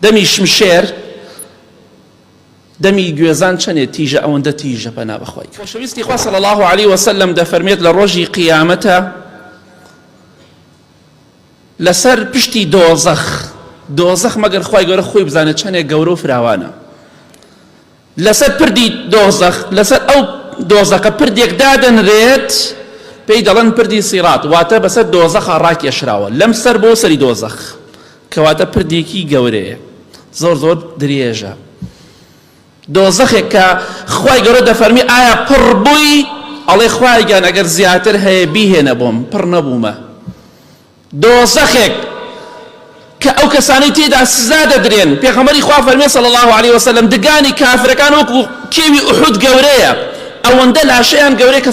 دەمی شمشێر دەمی گوێزان چەندێ تیژە ئەوەندە تیژە پەنا بەخوای خۆشەویستی خوا صلی الله علیه وسلم دەفەرمێت لە ڕۆژی قیامەتە لەسەر پشتی دۆزەخ مەگەر خوای گەورە خۆی بزانێت چەندێک گەورە و فراوانە لەسەر پردی دۆزەخ لەسەر ئەو دۆزەخە پردێک دادەنرێت پێی دەڵێن پردی سیرات واتە بەسەر دۆزەخە ڕاکێشراوە لەم سەر بۆ سەری دۆزەخ کەواتە پردێکی گەورەیە زۆر درێژە دۆزەخێک کە خوای گەورە دەفەرمی ئایا پڕ بووی ئەڵێ خوای گیان ئەگەر زیاتر هەیە بیهێنە بۆم پڕ نەبوومە دۆزەخێک کە ئەو کەسانەی تێدا سزا دەدرێن پێغەمبەری خوا فەرمێ صلی الله علیه وسلم دگانی کافرەکان وەکو کێوی ئوحود گەورەیە ئەوەندە لاشەیان گەورەی کە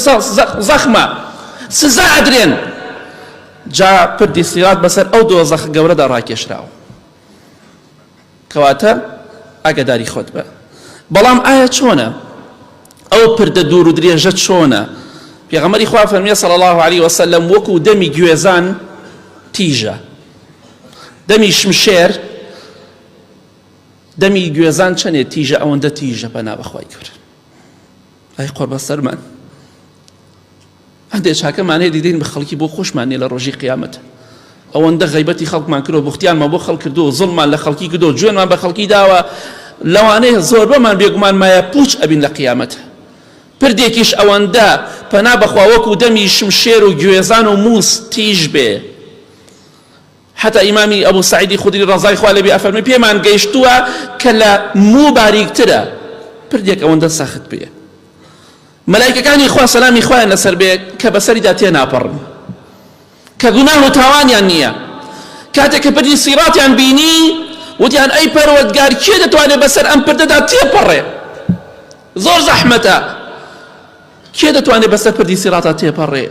زەخمە سزا ئەدرێن جا پردی سیرات بەسەر ئەو دۆزەخ گەورەدا ڕاکێشراوە کەواتە ئاگاداری خۆت بە بەڵام ئایا چۆنە ئەو پردە دوور و درێژە چۆنە پێغەمبەری خوا فەرمێ صلی الله علیه وسلم وەکو دەمی گوێزان تیژە دەمی شمشێر دەمی گوێزان چەندێ تیژە ئەوەندە تیژە پەنا بەخوای گەورە ئای قوربە سەرمان هەندێک چاکەمان هەیە دیدەین بە خەڵکی بۆ خۆشمان نیە لە ڕۆژی قیامەت ئەوەندە غەیبەتی خەڵکمان کردو بوختیانمان بۆ خەڵک کردو زوڵمان لە خەڵکی کردو جوێنمان بە خەڵکی داوە لەوانەیە زۆر بەمان بێگومان مایە پوچ ئەبین لە قیامەت پردێکیش ئەوەندە پەنا بەخوا وەکو دەمی شمشێر و گوێزان و مووس تیژ بێ حتى إمامي أبو سعيد خدري رضاي خوالي بأفرمي بيمان قيشتوا كلا مو باریک ترى پردێک ئەوەندە ساخت بێ مەلایکەکانی خوا سەلامی خوایان لەسەر بێ کە بەسەریدا تێ ناپەڕن کە گوناه و تاوانیان نییە کاتێک کە پردی سیراتیان بینی وتیان ئەی پەروەردگار کێ دەتوانێت بەسەر ئەم پردەدا تێپەڕێ زۆر زەحمەتە کێ دەتوانێت بەسەر پردی سیراتە تێپەڕێ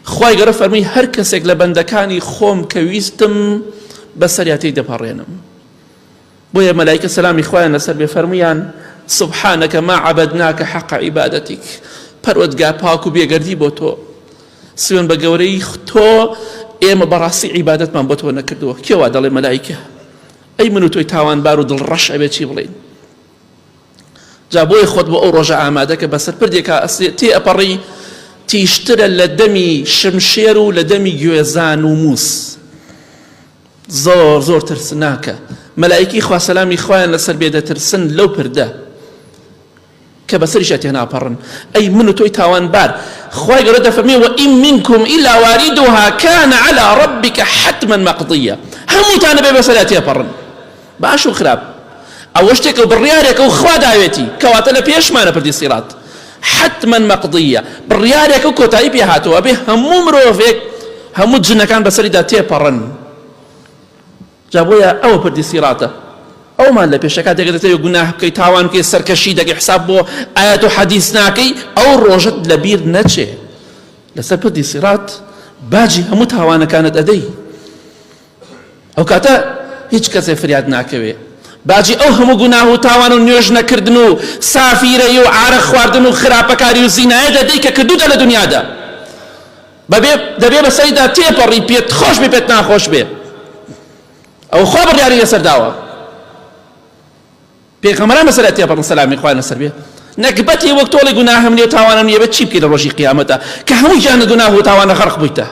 خوای گەورە فەرمی هەر کەسێک لە بەندەکانی خۆم کە ویستم بەسەریا تێی دەپەڕێنم بۆیە مەلایکە سەلامی خوایان لەسەر بێ فەرمیان سبحانەکە ما عەبەدناکە حەقە عیبادەتیک پەروەردگار پاک و بێگەردی بۆ تۆ سوێن بە گەورەی تۆ ئێمە بەڕاستی عیبادەتمان بۆ تۆ نەکردووە کێوا دەڵێ مەلایکە ئەی من و تۆی تاوانبار و دڵڕەش ئەبێ چی بڵێین جا بۆی خۆت بۆ ئەو ڕۆژە ئامادەکە بەسەر پردێکە تێ ئەپەڕی تیشترە لە دەمی شمشێر و لە دەمی گوێزان و مووس زۆر ترسناکە مەلایکی خوا سەلامی خوایان لەسەر بێ دەترسن لەو پردە کە بەسەریشە تێ ناپەڕن ئەی من و تۆی تاوانبار خوای گەورە دەفەرمێ وئین منکم ئیلا واریدها کان علی ربک حتما مەقضیە هەمووتانە بێ بەسەریا تێپەڕن باش و خراپ ئەوە شتێکە و بڕیارێکە و خوا داوێتی کەواتە لە پێشمانە پردی سیرات حتما مەقضیە بڕیارێکە و کۆتایی پێ هاتووە بێ هەموو مرۆڤێک هەموو جنەکان بەسەریدا تێپەڕن جا بۆیە ئەوە پردی سیراتە ئەومان لە پێشەکە دەگەدەتەوە گوناه بکەی تاوان بکەی سەرکەشی دەکەی حساب بۆ ئایەت و حەدیث ناکەی ئەو ڕۆژەت لەبیر نەچێ لەسەر پردی سیرات باجی هەموو تاوانەکانت ئەدەی ئەو کاتە هیچ کەسێ فریاد ناکەوێ باجی ئەو هەموو گوناه و تاوان و نوێژ نەکردن و سافیرەی و عارە خواردن و خراپەکاری و زینایە دەدەی کە کردوتە لە دنیادا دەبێ بەسەریدا تێپەڕی پێت خۆش بێ پێت ناخۆش بێ ئەو خوا بڕیاری لەسەر داوە پێغەمبەران بەسەریا تێپەڕن سەلامی خوایان لەسەر بێ نەکبەتی وەک تۆڵی گوناهم نیە و تاوانم نیە بێت چی بکەی لە ڕۆژی قیامەتە کە هەموو گیانە گوناه و تاوانە غەرق بوویتە